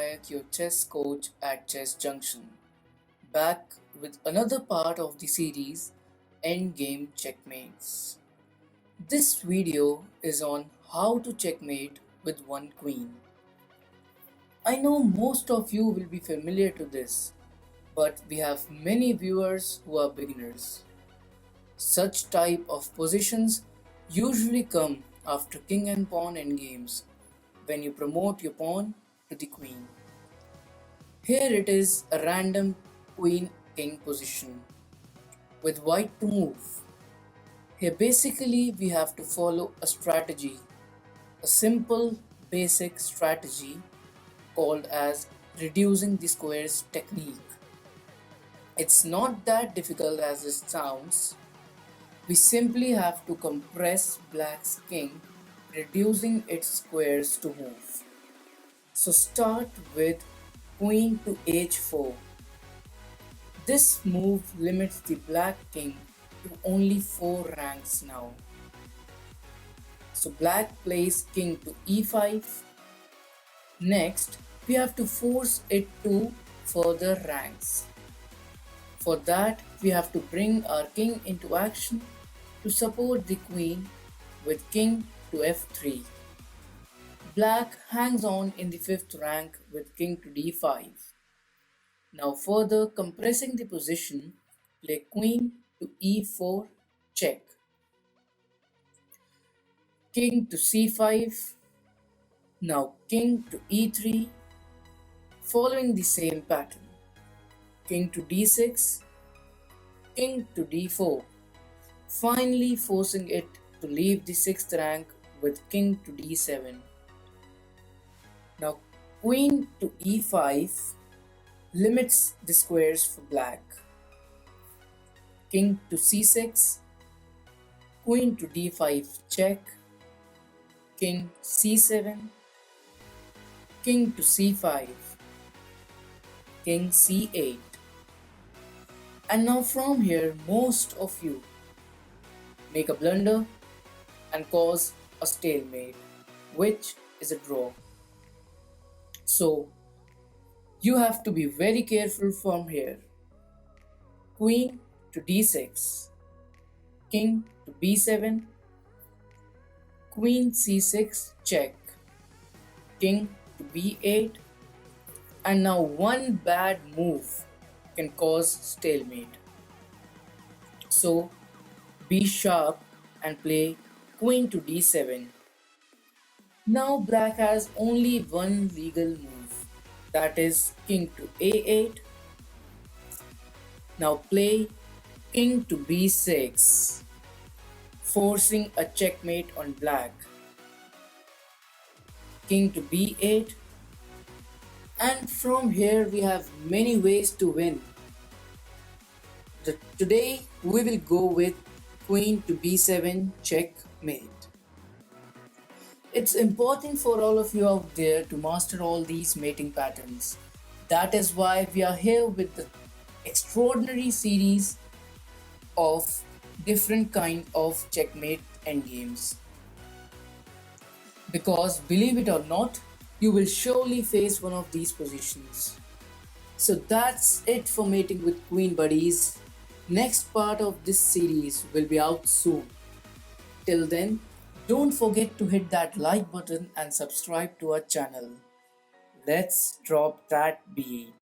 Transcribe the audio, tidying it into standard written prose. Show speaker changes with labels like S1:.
S1: Vinayak, your chess coach at Chess Junction, back with another part of the series Endgame Checkmates. This video is on how to checkmate with one queen. I know most of you will be familiar to this, but we have many viewers who are beginners. Such type of positions usually come after king and pawn endgames when you promote your pawn to the queen. Here it is a random queen-king position with white to move. Here basically we have to follow a strategy, a simple basic strategy called as reducing the squares technique. It's not that difficult as it sounds. We simply have to compress black's king, reducing its squares to move. So start with queen to h4. This move limits the black king to only 4 ranks now. So black plays king to e5. Next, we have to force it to further ranks. For that, we have to bring our king into action to support the queen with king to f3. Black hangs on in the 5th rank with king to d5. Now further compressing the position, play queen to e4 check. King to c5. Now king to e3, following the same pattern. King to d6, king to d4, finally forcing it to leave the 6th rank with king to d7. Now queen to e5 limits the squares for black. King to c6, queen to d5 check, king c7, king to c5, king c8. And now from here most of you make a blunder and cause a stalemate, which is a draw. So you have to be very careful from here. Queen to d6, king to b7, queen c6 check, king to b8, and now one bad move can cause stalemate. So be sharp and play queen to d7. Now black has only one legal move, that is king to a8. Now play king to b6, forcing a checkmate on black. King to b8, and from here we have many ways to win. Today we will go with queen to b7 checkmate. It's important for all of you out there to master all these mating patterns. That is why we are here with the extraordinary series of different kind of checkmate endgames. Because believe it or not, you will surely face one of these positions. So that's it for mating with queen buddies. Next part of this series will be out soon. Till then, don't forget to hit that like button and subscribe to our channel. Let's drop that beat.